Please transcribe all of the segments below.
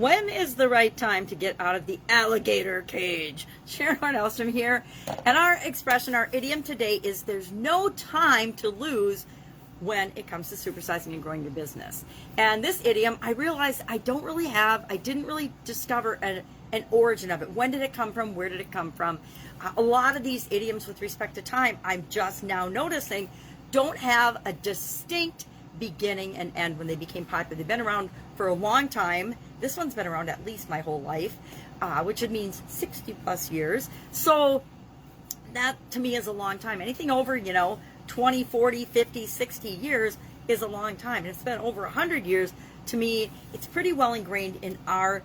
When is the right time to get out of the alligator cage? Sharon Horne-Ellstrom here. And our expression, our idiom today is there's no time to lose when it comes to supersizing and growing your business. And this idiom, I realized I didn't really discover an origin of it. When did it come from? Where did it come from? A lot of these idioms with respect to time, I'm just now noticing, don't have a distinct beginning and end when they became popular. They've been around for a long time. This one's been around at least my whole life, which it means 60 plus years. So that to me is a long time. Anything over, 20, 40, 50, 60 years is a long time. And it's been over 100 years. To me, it's pretty well ingrained in our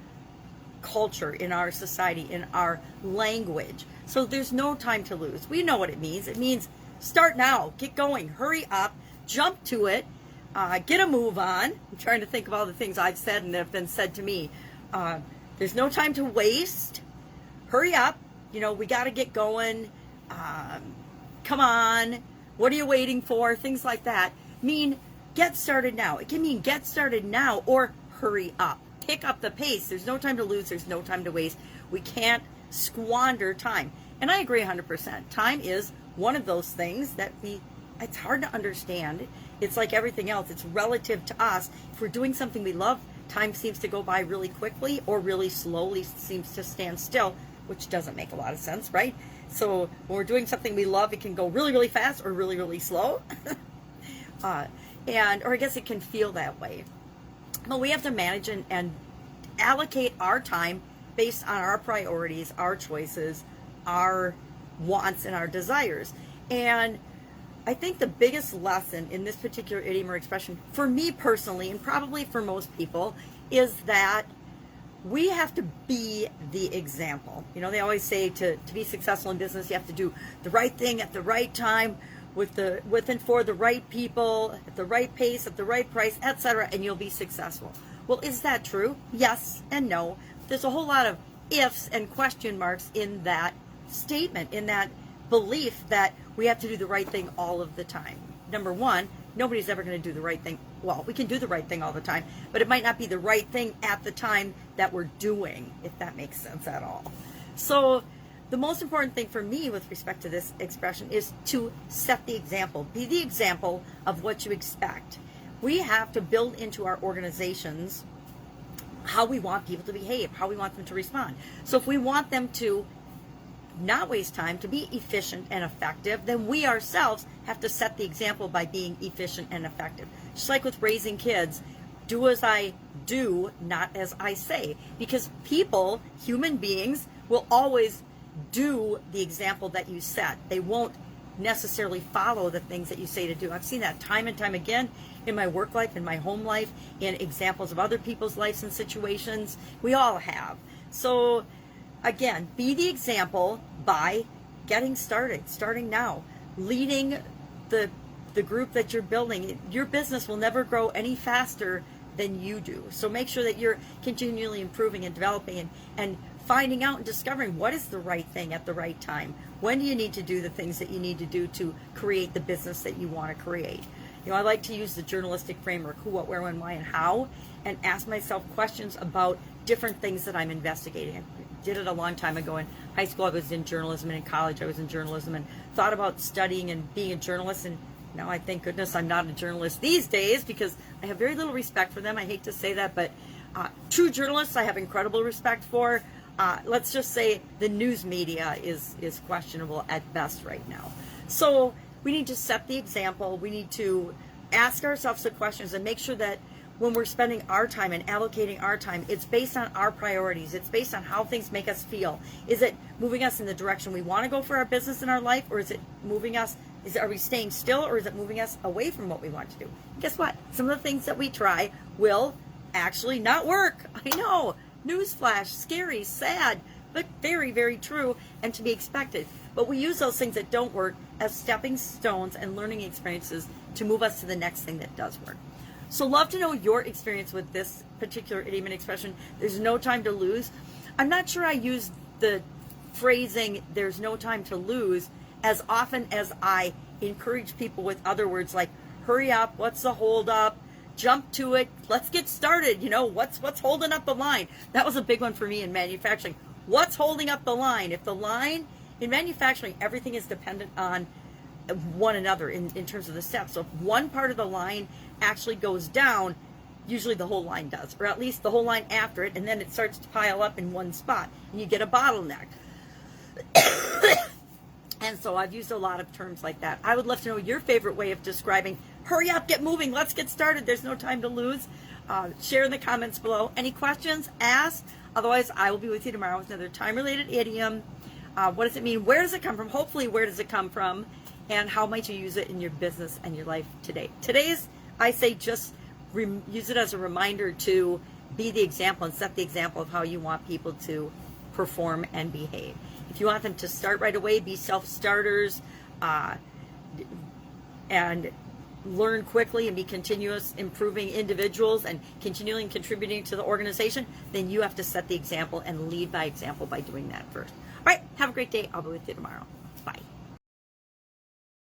culture, in our society, in our language. So there's no time to lose. We know what it means. It means start now, get going, hurry up, jump to it, get a move on. I'm trying to think of all the things I've said and that have been said to me. There's no time to waste. Hurry up. We got to get going. Come on. What are you waiting for? Things like that mean get started now. It can mean get started now or hurry up. Pick up the pace. There's no time to lose. There's no time to waste. We can't squander time. And I agree 100%. Time is one of those things that it's hard to understand. It's like everything else. It's relative to us. If we're doing something we love, time seems to go by really quickly or really slowly seems to stand still, which doesn't make a lot of sense, right? So when we're doing something we love, it can go really, really fast or really, really slow. Or I guess it can feel that way. But we have to manage and allocate our time based on our priorities, our choices, our wants, and our desires. And I think the biggest lesson in this particular idiom or expression, for me personally, and probably for most people, is that we have to be the example. They always say to be successful in business, you have to do the right thing at the right time, with and for the right people, at the right pace, at the right price, etc., and you'll be successful. Well, is that true? Yes and no. There's a whole lot of ifs and question marks in that statement, in that belief that we have to do the right thing all of the time. Number one, nobody's ever going to do the right thing. Well, we can do the right thing all the time, but it might not be the right thing at the time that we're doing, if that makes sense at all. So the most important thing for me with respect to this expression is to set the example. Be the example of what you expect. We have to build into our organizations how we want people to behave, how we want them to respond. So if we want them to not waste time, to be efficient and effective, then we ourselves have to set the example by being efficient and effective. Just like with raising kids, do as I do, not as I say. Because people, human beings, will always do the example that you set. They won't necessarily follow the things that you say to do. I've seen that time and time again in my work life, in my home life, in examples of other people's lives and situations. We all have. So again, be the example by getting started, starting now, leading the group that you're building. Your business will never grow any faster than you do. So make sure that you're continually improving and developing and finding out and discovering what is the right thing at the right time. When do you need to do the things that you need to do to create the business that you want to create? I like to use the journalistic framework, who, what, where, when, why, and how, and ask myself questions about different things that I'm investigating. I did it a long time ago. In high school, I was in journalism, and in college, I was in journalism, and thought about studying and being a journalist. And now I thank goodness I'm not a journalist these days because I have very little respect for them. I hate to say that, but true journalists I have incredible respect for. Let's just say the news media is questionable at best right now. So we need to set the example. We need to ask ourselves the questions and make sure that when we're spending our time and allocating our time, it's based on our priorities. It's based on how things make us feel. Is it moving us in the direction we want to go for our business and our life, or is it moving us? Are we staying still, or is it moving us away from what we want to do? Guess what? Some of the things that we try will actually not work. I know. Newsflash, scary, sad, but very, very true and to be expected. But we use those things that don't work as stepping stones and learning experiences to move us to the next thing that does work. So love to know your experience with this particular idiom and expression. There's no time to lose. I'm not sure I use the phrasing, there's no time to lose, as often as I encourage people with other words like hurry up, what's the hold up, jump to it. Let's get started. You know, what's holding up the line? That was a big one for me in manufacturing. What's holding up the line? If the line in manufacturing, everything is dependent on one another in terms of the steps. So if one part of the line actually goes down, usually the whole line does, or at least the whole line after it, and then it starts to pile up in one spot, and you get a bottleneck. And so I've used a lot of terms like that. I would love to know your favorite way of describing, hurry up, get moving, let's get started, there's no time to lose. Share in the comments below. Any questions, ask. Otherwise, I will be with you tomorrow with another time-related idiom. What does it mean? Where does it come from? Hopefully, where does it come from? And how might you use it in your business and your life today? Today's, I say, just use it as a reminder to be the example and set the example of how you want people to perform and behave. If you want them to start right away, be self-starters, and learn quickly and be continuous improving individuals and continually contributing to the organization, then you have to set the example and lead by example by doing that first. All right, have a great day. I'll be with you tomorrow. Bye.